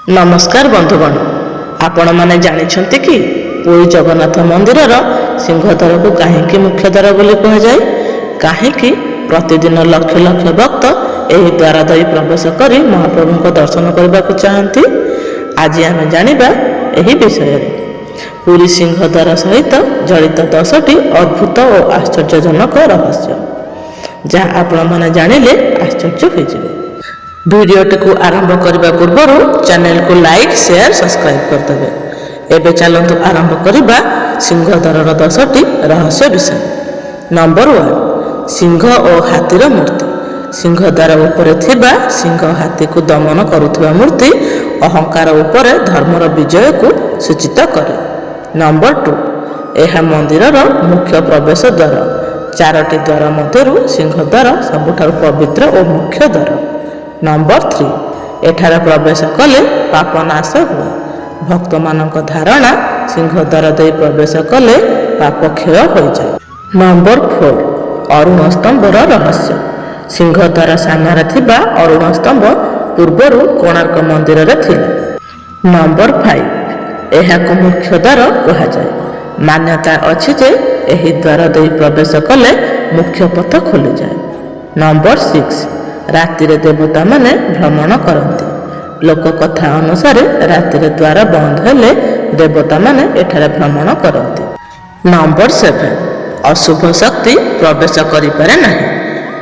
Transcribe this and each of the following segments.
नमस्कार बंधुगण, आपण माने जानिछन्ति कि पुरी जगन्नाथ मंदिरर सिंहद्वार को कहीं मुख्यद्वार बोली कह जाए। कहीं प्रतिदिन लक्ष लक्ष भक्त यही द्वार दई प्रवेश करी महाप्रभु को दर्शन करने को चाहती। आज आम जानिबा एही विषय। पुरी सिंहद्वार सहित जड़ित 10टी अद्भुत और आश्चर्यजनक रहस्य, जहाँ आपण माने जानिले आश्चर्य होइजिबे। भिडियोटी को आरंभ करने पूर्व चैनल को लाइक शेयर सब्सक्राइब करदेवे। एबे चलतु आरंभ करबा सिंहद्वार 10टी रहस्य विषय। नंबर 1, सिंह और हाथीर मूर्ति। सिंहद्वार उपर थिबा सिंह हाथी को दमन करुवा मूर्ति अहंकार उपर धर्मर विजय को सूचित करे। नंबर 2, यह मंदिरर मुख्य प्रवेश द्वार। 4टी द्वार मध्यरु सिंहद्वार सबुठारु पवित्र और मुख्य द्वार। नंबर 3, एठार प्रवेश कले पाप नाश हुए। भक्त मानक धारणा सिंहद्वार दे प्रवेश कले पाप क्षय हो जाए। नंबर 4, अरुण स्तंभर रहस्य। सिंहद्वार सामने थिबा अरुण स्तंभ पूर्वर कोणार्क मंदिर रे थिला। नंबर 5, यह को मुख्य द्वार कहा जाए। मान्यता अछि जे एही द्वार दे प्रवेश कले मुख्य पथ खोली जाए। नंबर 6, राति देवता माने भ्रमण करती। लोक कथा अनुसार राति द्वार बंद हेले देवता माने एठारे भ्रमण करती। नंबर 7, अशुभ शक्ति प्रवेश करिपारे नाही।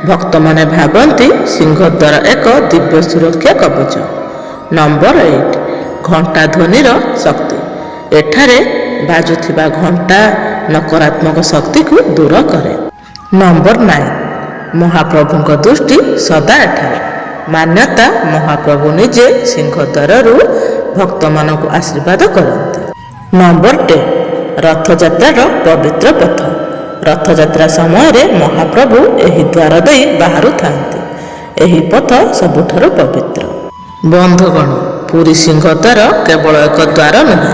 भक्त माने भावती सिंहद्वार एक दिव्य सुरक्षा कवच। नंबर 8, घंटा ध्वनिर शक्ति। एठारे बाजुथिबा घंटा नकारात्मक शक्ति को दूर करे। नंबर 9, महाप्रभु दृष्टि सदा एठारे। मान्यता महाप्रभु निजे सिंहद्वार भक्त मान को आशीर्वाद करते। नंबर 10, रथयात्रार पवित्र पथ। रथयात्रा समय रे महाप्रभु एही द्वार दे बाहर थांती। एही पथ सबुठारु पवित्र। बंधुगण, पुरी सिंहद्वार केवल एक द्वार नुहे,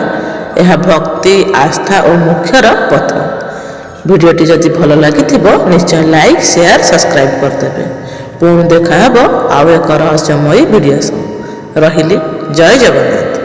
यह भक्ति आस्था और मुख्यर पथ। भिडियोटी जदि भल लगी निश्चय लाइक शेयर सब्सक्राइब करदेवे। पुणी देखा आउ एक रहस्यमयी भिडियो रही। जय जगन्नाथ।